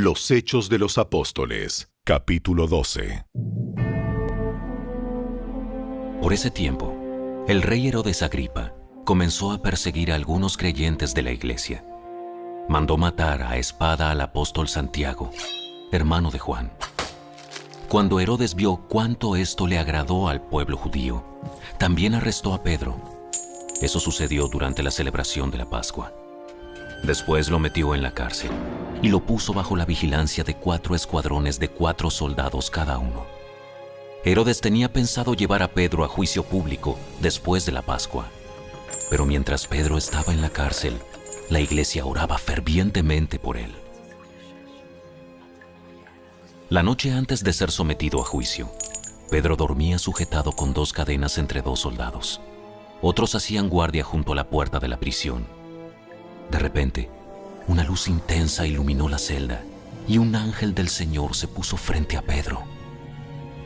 Los Hechos de los Apóstoles, capítulo 12. Por ese tiempo, el rey Herodes Agripa comenzó a perseguir a algunos creyentes de la iglesia. Mandó matar a espada al apóstol Santiago, hermano de Juan. Cuando Herodes vio cuánto esto le agradó al pueblo judío, también arrestó a Pedro. Eso sucedió durante la celebración de la Pascua. Después lo metió en la cárcel y lo puso bajo la vigilancia de 4 escuadrones de 4 soldados cada uno. Herodes tenía pensado llevar a Pedro a juicio público después de la Pascua. Pero mientras Pedro estaba en la cárcel, la iglesia oraba fervientemente por él. La noche antes de ser sometido a juicio, Pedro dormía sujetado con 2 cadenas entre 2 soldados. Otros hacían guardia junto a la puerta de la prisión. De repente, una luz intensa iluminó la celda y un ángel del Señor se puso frente a Pedro.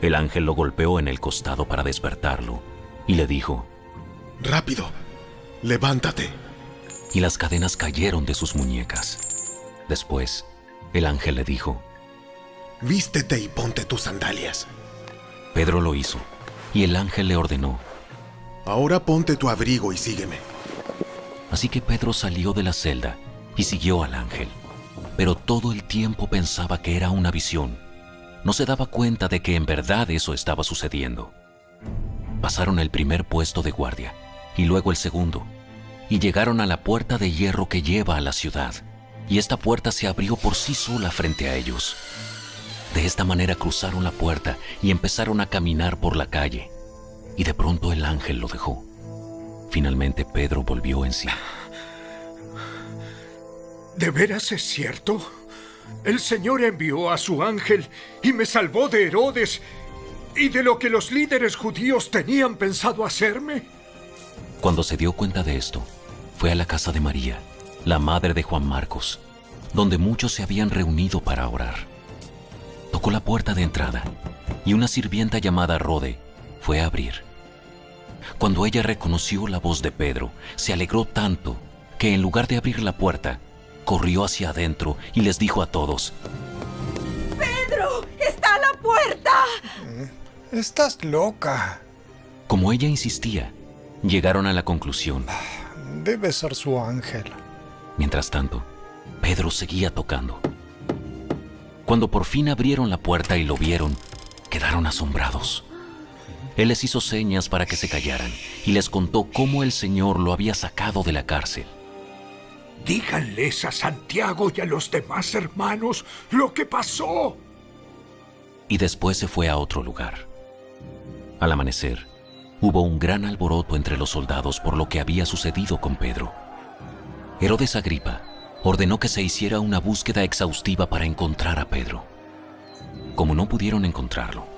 El ángel lo golpeó en el costado para despertarlo y le dijo: ¡Rápido! ¡Levántate! Y las cadenas cayeron de sus muñecas. Después, el ángel le dijo: Vístete y ponte tus sandalias. Pedro lo hizo y el ángel le ordenó: Ahora ponte tu abrigo y sígueme. Así que Pedro salió de la celda y siguió al ángel. Pero todo el tiempo pensaba que era una visión. No se daba cuenta de que en verdad eso estaba sucediendo. Pasaron el primer puesto de guardia y luego el segundo, y llegaron a la puerta de hierro que lleva a la ciudad, y esta puerta se abrió por sí sola frente a ellos. De esta manera cruzaron la puerta y empezaron a caminar por la calle, y de pronto el ángel lo dejó. Finalmente Pedro volvió en sí. ¿De veras es cierto? El Señor envió a su ángel y me salvó de Herodes y de lo que los líderes judíos tenían pensado hacerme. Cuando se dio cuenta de esto, fue a la casa de María, la madre de Juan Marcos, donde muchos se habían reunido para orar. Tocó la puerta de entrada y una sirvienta llamada Rode fue a abrir. Cuando ella reconoció la voz de Pedro, se alegró tanto que en lugar de abrir la puerta, corrió hacia adentro y les dijo a todos: ¡Pedro! ¡Está a la puerta! Estás loca. Como ella insistía, llegaron a la conclusión. Debe ser su ángel. Mientras tanto, Pedro seguía tocando. Cuando por fin abrieron la puerta y lo vieron, quedaron asombrados. Él les hizo señas para que se callaran y les contó cómo el Señor lo había sacado de la cárcel. Díganles a Santiago y a los demás hermanos lo que pasó. Y después se fue a otro lugar. Al amanecer, hubo un gran alboroto entre los soldados por lo que había sucedido con Pedro. Herodes Agripa ordenó que se hiciera una búsqueda exhaustiva para encontrar a Pedro. Como no pudieron encontrarlo,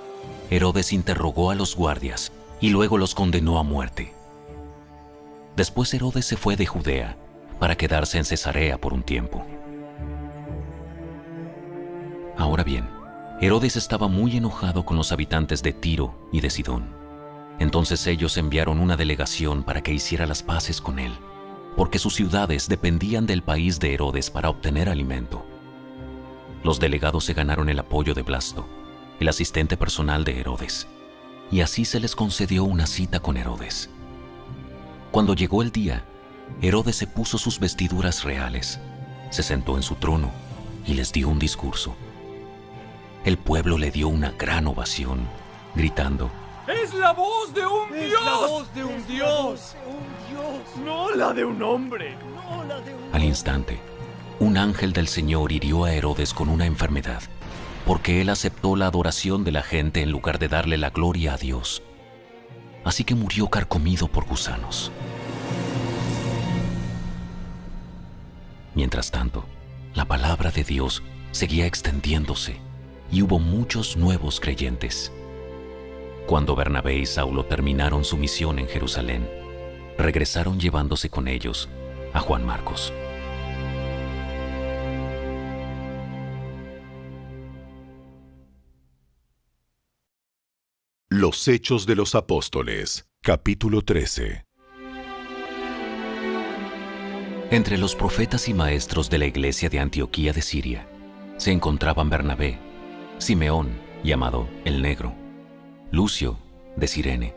Herodes interrogó a los guardias y luego los condenó a muerte. Después Herodes se fue de Judea para quedarse en Cesarea por un tiempo. Ahora bien, Herodes estaba muy enojado con los habitantes de Tiro y de Sidón. Entonces ellos enviaron una delegación para que hiciera las paces con él, porque sus ciudades dependían del país de Herodes para obtener alimento. Los delegados se ganaron el apoyo de Blasto, el asistente personal de Herodes, y así se les concedió una cita con Herodes. Cuando llegó el día, Herodes se puso sus vestiduras reales, se sentó en su trono y les dio un discurso. El pueblo le dio una gran ovación, gritando: ¡Es la voz de un Dios! ¡Es la voz de un Dios! ¡No la de un hombre! Al instante, un ángel del Señor hirió a Herodes con una enfermedad, porque él aceptó la adoración de la gente en lugar de darle la gloria a Dios. Así que murió carcomido por gusanos. Mientras tanto, la palabra de Dios seguía extendiéndose y hubo muchos nuevos creyentes. Cuando Bernabé y Saulo terminaron su misión en Jerusalén, regresaron llevándose con ellos a Juan Marcos. Los Hechos de los Apóstoles, capítulo 13. Entre los profetas y maestros de la iglesia de Antioquía de Siria, se encontraban Bernabé, Simeón, llamado el Negro, Lucio, de Cirene,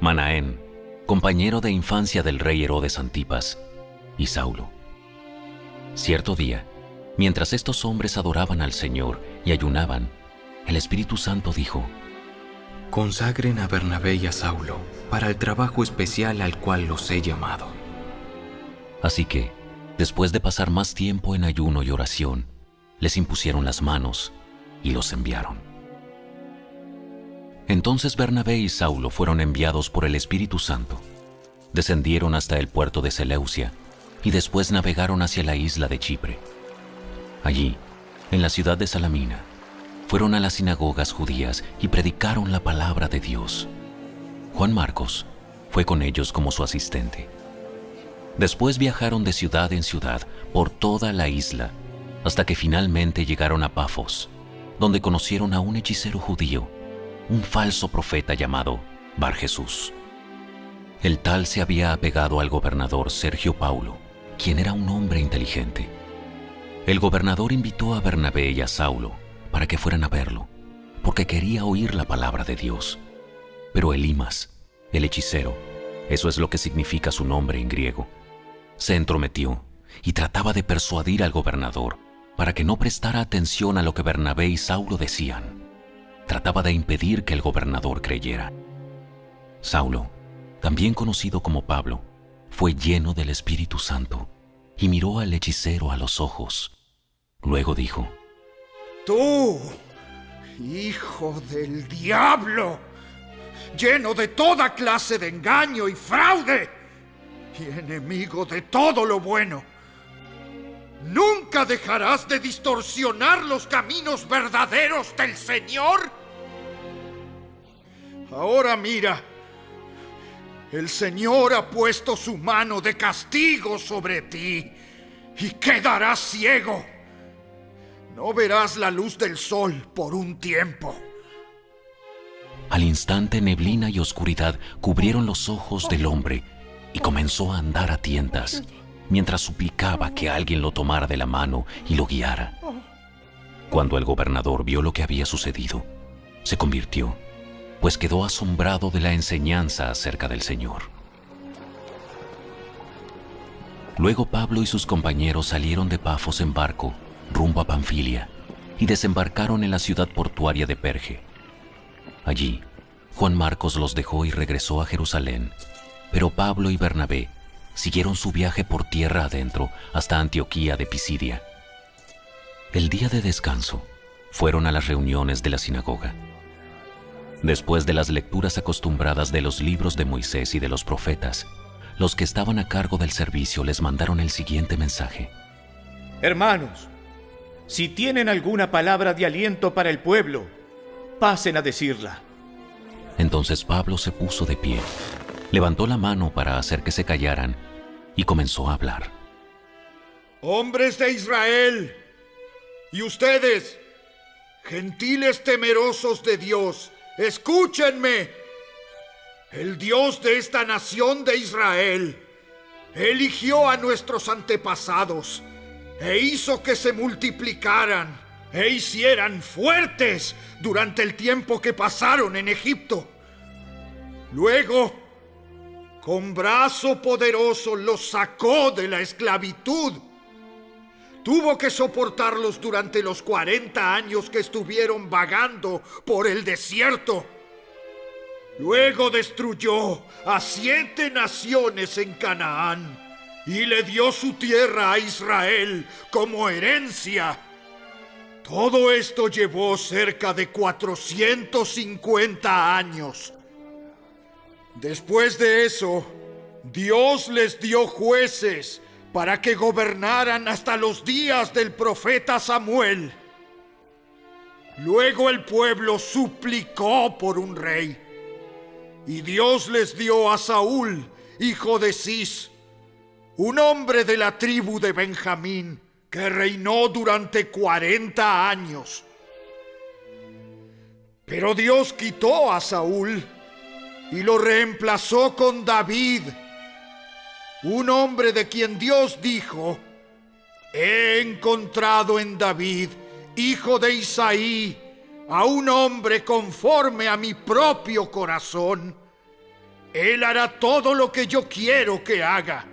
Manaén, compañero de infancia del rey Herodes Antipas, y Saulo. Cierto día, mientras estos hombres adoraban al Señor y ayunaban, el Espíritu Santo dijo: Consagren a Bernabé y a Saulo para el trabajo especial al cual los he llamado. Así que, después de pasar más tiempo en ayuno y oración, les impusieron las manos y los enviaron. Entonces Bernabé y Saulo fueron enviados por el Espíritu Santo. Descendieron hasta el puerto de Seleucia y después navegaron hacia la isla de Chipre. Allí, en la ciudad de Salamina, fueron a las sinagogas judías y predicaron la palabra de Dios. Juan Marcos fue con ellos como su asistente. Después viajaron de ciudad en ciudad por toda la isla, hasta que finalmente llegaron a Pafos, donde conocieron a un hechicero judío, un falso profeta llamado Bar Jesús. El tal se había apegado al gobernador Sergio Paulo, quien era un hombre inteligente. El gobernador invitó a Bernabé y a Saulo para que fueran a verlo, porque quería oír la palabra de Dios. Pero Elimas, el hechicero, eso es lo que significa su nombre en griego, se entrometió y trataba de persuadir al gobernador para que no prestara atención a lo que Bernabé y Saulo decían. Trataba de impedir que el gobernador creyera. Saulo, también conocido como Pablo, fue lleno del Espíritu Santo y miró al hechicero a los ojos. Luego dijo: Tú, hijo del diablo, lleno de toda clase de engaño y fraude, y enemigo de todo lo bueno, ¿nunca dejarás de distorsionar los caminos verdaderos del Señor? Ahora mira, el Señor ha puesto su mano de castigo sobre ti y quedarás ciego. No verás la luz del sol por un tiempo. Al instante, neblina y oscuridad cubrieron los ojos del hombre y comenzó a andar a tientas, mientras suplicaba que alguien lo tomara de la mano y lo guiara. Cuando el gobernador vio lo que había sucedido, se convirtió, pues quedó asombrado de la enseñanza acerca del Señor. Luego Pablo y sus compañeros salieron de Pafos en barco rumbo a Panfilia y desembarcaron en la ciudad portuaria de Perge. Allí, Juan Marcos los dejó y regresó a Jerusalén, pero Pablo y Bernabé siguieron su viaje por tierra adentro hasta Antioquía de Pisidia. El día de descanso, fueron a las reuniones de la sinagoga. Después de las lecturas acostumbradas de los libros de Moisés y de los profetas, los que estaban a cargo del servicio les mandaron el siguiente mensaje: Hermanos, si tienen alguna palabra de aliento para el pueblo, pasen a decirla. Entonces Pablo se puso de pie, levantó la mano para hacer que se callaran y comenzó a hablar. Hombres de Israel, y ustedes, gentiles temerosos de Dios, escúchenme. El Dios de esta nación de Israel eligió a nuestros antepasados e hizo que se multiplicaran e hicieran fuertes durante el tiempo que pasaron en Egipto. Luego, con brazo poderoso los sacó de la esclavitud. Tuvo que soportarlos durante los 40 años que estuvieron vagando por el desierto. Luego destruyó a 7 naciones en Canaán y le dio su tierra a Israel como herencia. Todo esto llevó cerca de 450 años. Después de eso, Dios les dio jueces para que gobernaran hasta los días del profeta Samuel. Luego el pueblo suplicó por un rey, y Dios les dio a Saúl, hijo de Cis, un hombre de la tribu de Benjamín, que reinó durante 40 años. Pero Dios quitó a Saúl y lo reemplazó con David, un hombre de quien Dios dijo: he encontrado en David hijo de Isaí, a un hombre conforme a mi propio corazón, él hará todo lo que yo quiero que haga.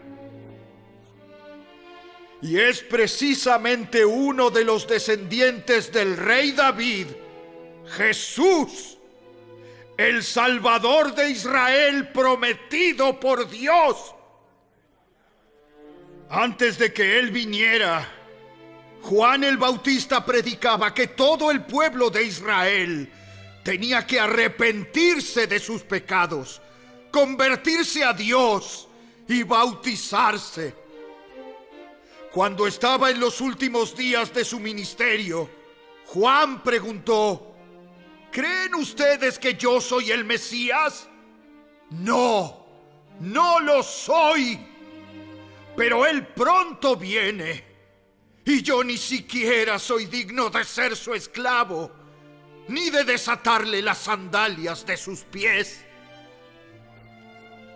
Y es precisamente uno de los descendientes del rey David, Jesús, el Salvador de Israel prometido por Dios. Antes de que él viniera, Juan el Bautista predicaba que todo el pueblo de Israel tenía que arrepentirse de sus pecados, convertirse a Dios y bautizarse. Cuando estaba en los últimos días de su ministerio, Juan preguntó: ¿creen ustedes que yo soy el Mesías? No, no lo soy. Pero él pronto viene, y yo ni siquiera soy digno de ser su esclavo, ni de desatarle las sandalias de sus pies.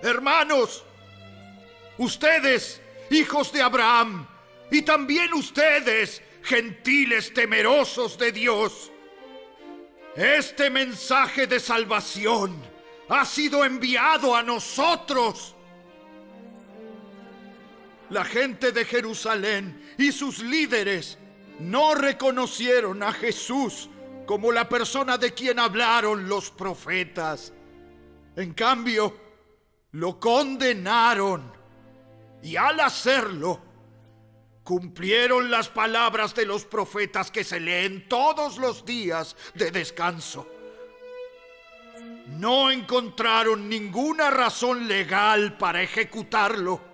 Hermanos, ustedes, hijos de Abraham, y también ustedes, gentiles temerosos de Dios, este mensaje de salvación ha sido enviado a nosotros. La gente de Jerusalén y sus líderes no reconocieron a Jesús como la persona de quien hablaron los profetas. En cambio, lo condenaron y al hacerlo, cumplieron las palabras de los profetas que se leen todos los días de descanso. No encontraron ninguna razón legal para ejecutarlo,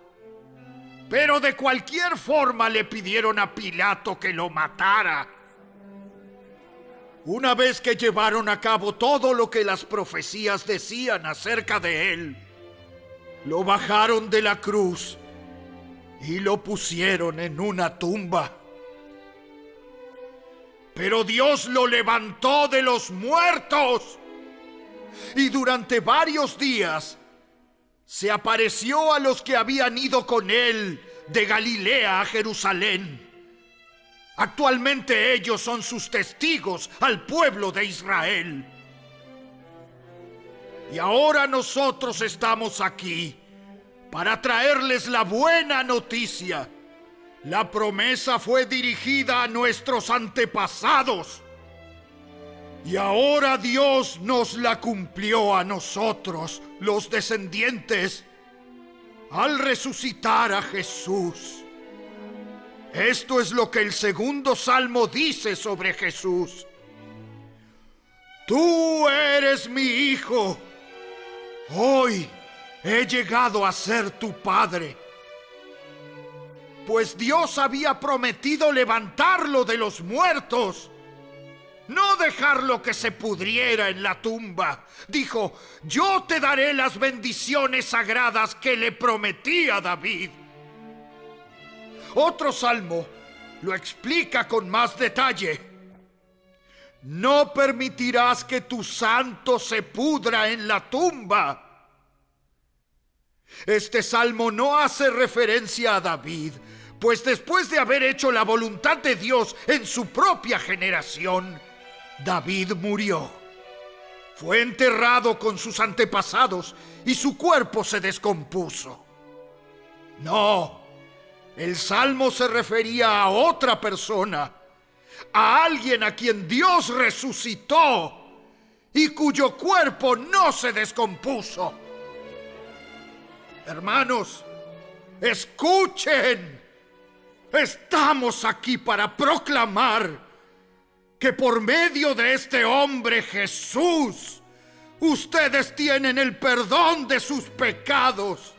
pero de cualquier forma le pidieron a Pilato que lo matara. Una vez que llevaron a cabo todo lo que las profecías decían acerca de él, lo bajaron de la cruz y lo pusieron en una tumba. Pero Dios lo levantó de los muertos y durante varios días se apareció a los que habían ido con él de Galilea a Jerusalén. Actualmente ellos son sus testigos al pueblo de Israel. Y ahora nosotros estamos aquí para traerles la buena noticia. La promesa fue dirigida a nuestros antepasados y ahora Dios nos la cumplió a nosotros, los descendientes, al resucitar a Jesús. Esto es lo que el segundo salmo dice sobre Jesús. Tú eres mi hijo, hoy he llegado a ser tu padre. Pues Dios había prometido levantarlo de los muertos, no dejarlo que se pudriera en la tumba. Dijo: yo te daré las bendiciones sagradas que le prometí a David. Otro salmo lo explica con más detalle. No permitirás que tu santo se pudra en la tumba. Este salmo no hace referencia a David, pues después de haber hecho la voluntad de Dios en su propia generación, David murió. Fue enterrado con sus antepasados y su cuerpo se descompuso. No, el salmo se refería a otra persona, a alguien a quien Dios resucitó y cuyo cuerpo no se descompuso. Hermanos, escuchen. Estamos aquí para proclamar que por medio de este hombre Jesús, ustedes tienen el perdón de sus pecados.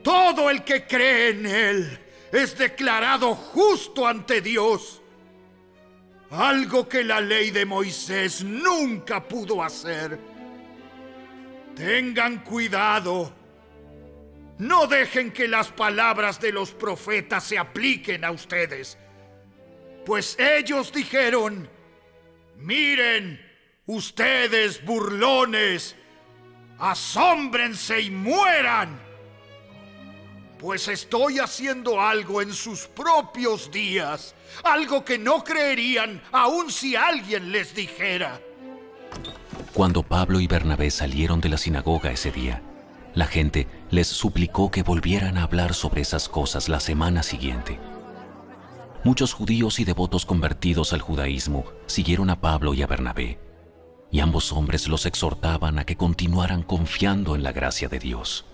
Todo el que cree en él es declarado justo ante Dios, algo que la ley de Moisés nunca pudo hacer. Tengan cuidado. No dejen que las palabras de los profetas se apliquen a ustedes, pues ellos dijeron: miren, ustedes burlones, asómbrense y mueran. pues estoy haciendo algo en sus propios días, algo que no creerían aun si alguien les dijera. Cuando Pablo y Bernabé salieron de la sinagoga ese día, la gente les suplicó que volvieran a hablar sobre esas cosas la semana siguiente. Muchos judíos y devotos convertidos al judaísmo siguieron a Pablo y a Bernabé, y ambos hombres los exhortaban a que continuaran confiando en la gracia de Dios.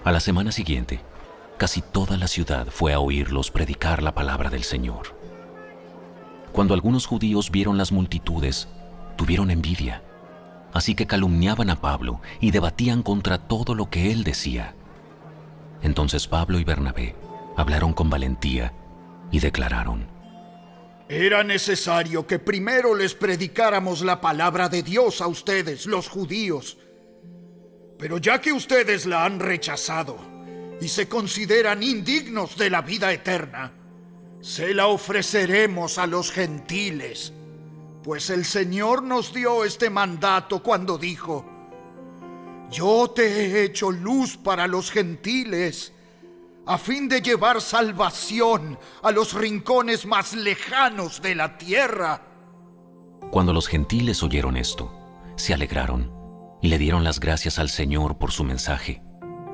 A la semana siguiente, casi toda la ciudad fue a oírlos predicar la palabra del Señor. Cuando algunos judíos vieron las multitudes, tuvieron envidia, así que calumniaban a Pablo y debatían contra todo lo que él decía. Entonces Pablo y Bernabé hablaron con valentía y declararon: Era necesario que primero les predicáramos la palabra de Dios a ustedes, los judíos. Pero ya que ustedes la han rechazado y se consideran indignos de la vida eterna, se la ofreceremos a los gentiles, pues el Señor nos dio este mandato cuando dijo: Yo te he hecho luz para los gentiles, a fin de llevar salvación a los rincones más lejanos de la tierra. Cuando los gentiles oyeron esto, se alegraron y le dieron las gracias al Señor por su mensaje,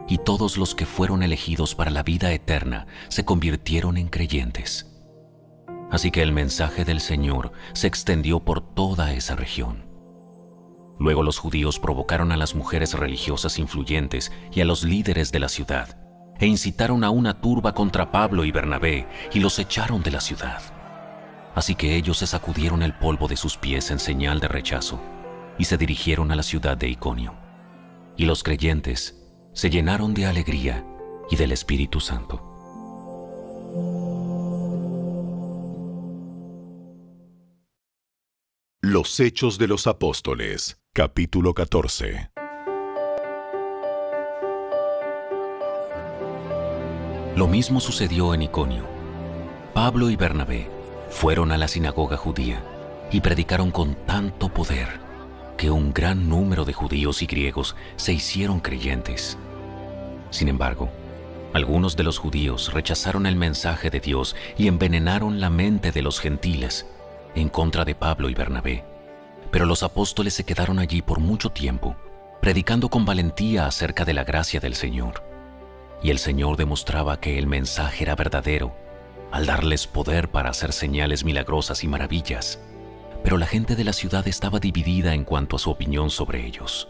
y todos los que fueron elegidos para la vida eterna se convirtieron en creyentes. Así que el mensaje del Señor se extendió por toda esa región. Luego los judíos provocaron a las mujeres religiosas influyentes y a los líderes de la ciudad, e incitaron a una turba contra Pablo y Bernabé y los echaron de la ciudad. Así que ellos se sacudieron el polvo de sus pies en señal de rechazo y se dirigieron a la ciudad de Iconio. Y los creyentes se llenaron de alegría y del Espíritu Santo. Los Hechos de los Apóstoles, capítulo 14. Lo mismo sucedió en Iconio. Pablo y Bernabé fueron a la sinagoga judía y predicaron con tanto poder que un gran número de judíos y griegos se hicieron creyentes. Sin embargo, algunos de los judíos rechazaron el mensaje de Dios y envenenaron la mente de los gentiles en contra de Pablo y Bernabé. Pero los apóstoles se quedaron allí por mucho tiempo, predicando con valentía acerca de la gracia del Señor. Y el Señor demostraba que el mensaje era verdadero, al darles poder para hacer señales milagrosas y maravillas. Pero la gente de la ciudad estaba dividida en cuanto a su opinión sobre ellos.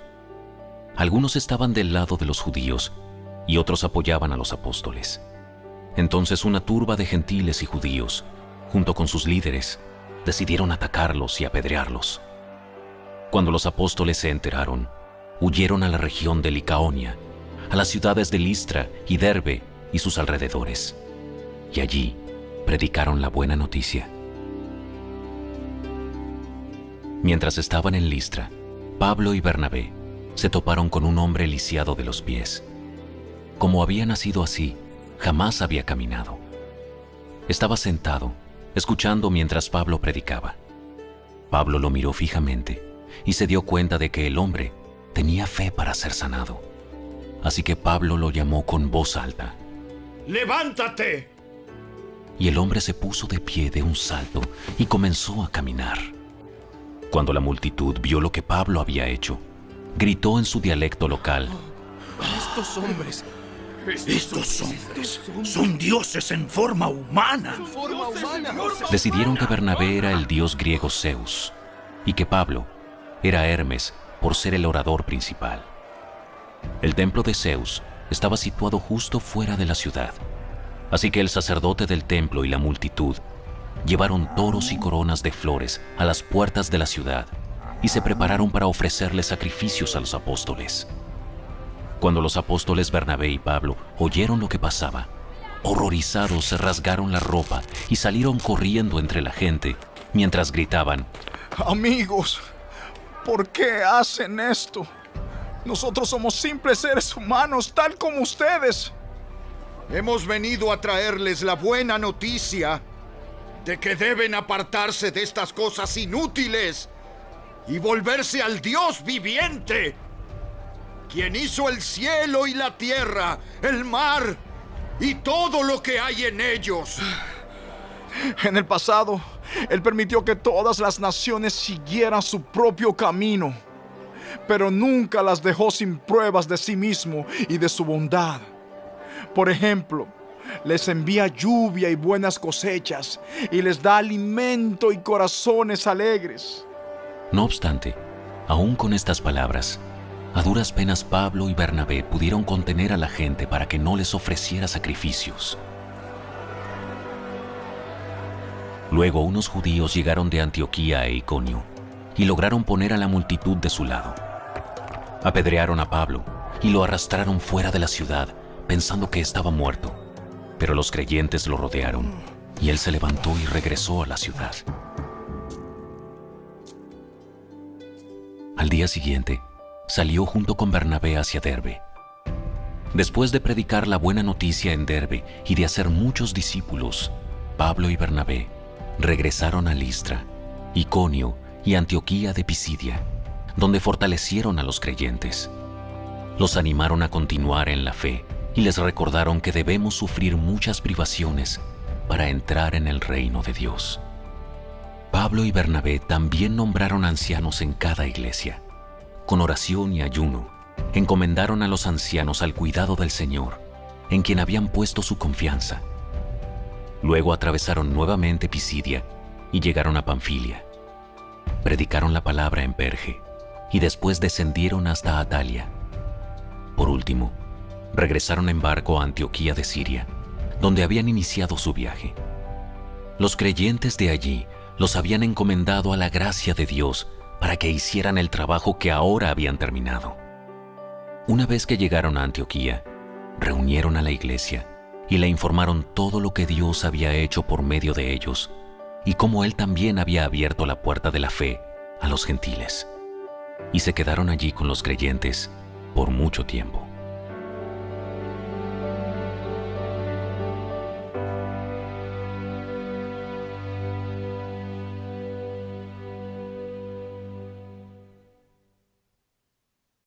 Algunos estaban del lado de los judíos y otros apoyaban a los apóstoles. Entonces una turba de gentiles y judíos, junto con sus líderes, decidieron atacarlos y apedrearlos. Cuando los apóstoles se enteraron, huyeron a la región de Licaonia, a las ciudades de Listra y Derbe y sus alrededores, y allí predicaron la buena noticia. Mientras estaban en Listra, Pablo y Bernabé se toparon con un hombre lisiado de los pies. Como había nacido así, jamás había caminado. Estaba sentado, escuchando mientras Pablo predicaba. Pablo lo miró fijamente y se dio cuenta de que el hombre tenía fe para ser sanado. Así que Pablo lo llamó con voz alta. ¡Levántate! Y el hombre se puso de pie de un salto y comenzó a caminar. Cuando la multitud vio lo que Pablo había hecho, gritó en su dialecto local: Estos hombres son dioses en forma humana. Decidieron que Bernabé era el dios griego Zeus y que Pablo era Hermes por ser el orador principal. El templo de Zeus estaba situado justo fuera de la ciudad, así que el sacerdote del templo y la multitud llevaron toros y coronas de flores a las puertas de la ciudad y se prepararon para ofrecerle sacrificios a los apóstoles. Cuando los apóstoles Bernabé y Pablo oyeron lo que pasaba, horrorizados se rasgaron la ropa y salieron corriendo entre la gente mientras gritaban: Amigos, ¿por qué hacen esto? Nosotros somos simples seres humanos, tal como ustedes. Hemos venido a traerles la buena noticia de que deben apartarse de estas cosas inútiles y volverse al Dios viviente. quien hizo el cielo y la tierra, el mar y todo lo que hay en ellos. En el pasado, Él permitió que todas las naciones siguieran su propio camino, pero nunca las dejó sin pruebas de sí mismo y de su bondad. Por ejemplo, les envía lluvia y buenas cosechas, y les da alimento y corazones alegres. No obstante, aún con estas palabras, a duras penas Pablo y Bernabé pudieron contener a la gente para que no les ofreciera sacrificios. Luego unos judíos llegaron de Antioquía e Iconio y lograron poner a la multitud de su lado. Apedrearon a Pablo y lo arrastraron fuera de la ciudad, pensando que estaba muerto. Pero los creyentes lo rodearon y él se levantó y regresó a la ciudad. Al día siguiente, salió junto con Bernabé hacia Derbe. Después de predicar la buena noticia en Derbe y de hacer muchos discípulos, Pablo y Bernabé regresaron a Listra, Iconio y Antioquía de Pisidia, donde fortalecieron a los creyentes. Los animaron a continuar en la fe y les recordaron que debemos sufrir muchas privaciones para entrar en el reino de Dios. Pablo y Bernabé también nombraron ancianos en cada iglesia. Con oración y ayuno, encomendaron a los ancianos al cuidado del Señor, en quien habían puesto su confianza. Luego atravesaron nuevamente Pisidia y llegaron a Panfilia. Predicaron la palabra en Perge y después descendieron hasta Atalia. Por último, regresaron en barco a Antioquía de Siria, donde habían iniciado su viaje. Los creyentes de allí los habían encomendado a la gracia de Dios para que hicieran el trabajo que ahora habían terminado. Una vez que llegaron a Antioquía, reunieron a la iglesia y le informaron todo lo que Dios había hecho por medio de ellos y cómo Él también había abierto la puerta de la fe a los gentiles. Y se quedaron allí con los creyentes por mucho tiempo.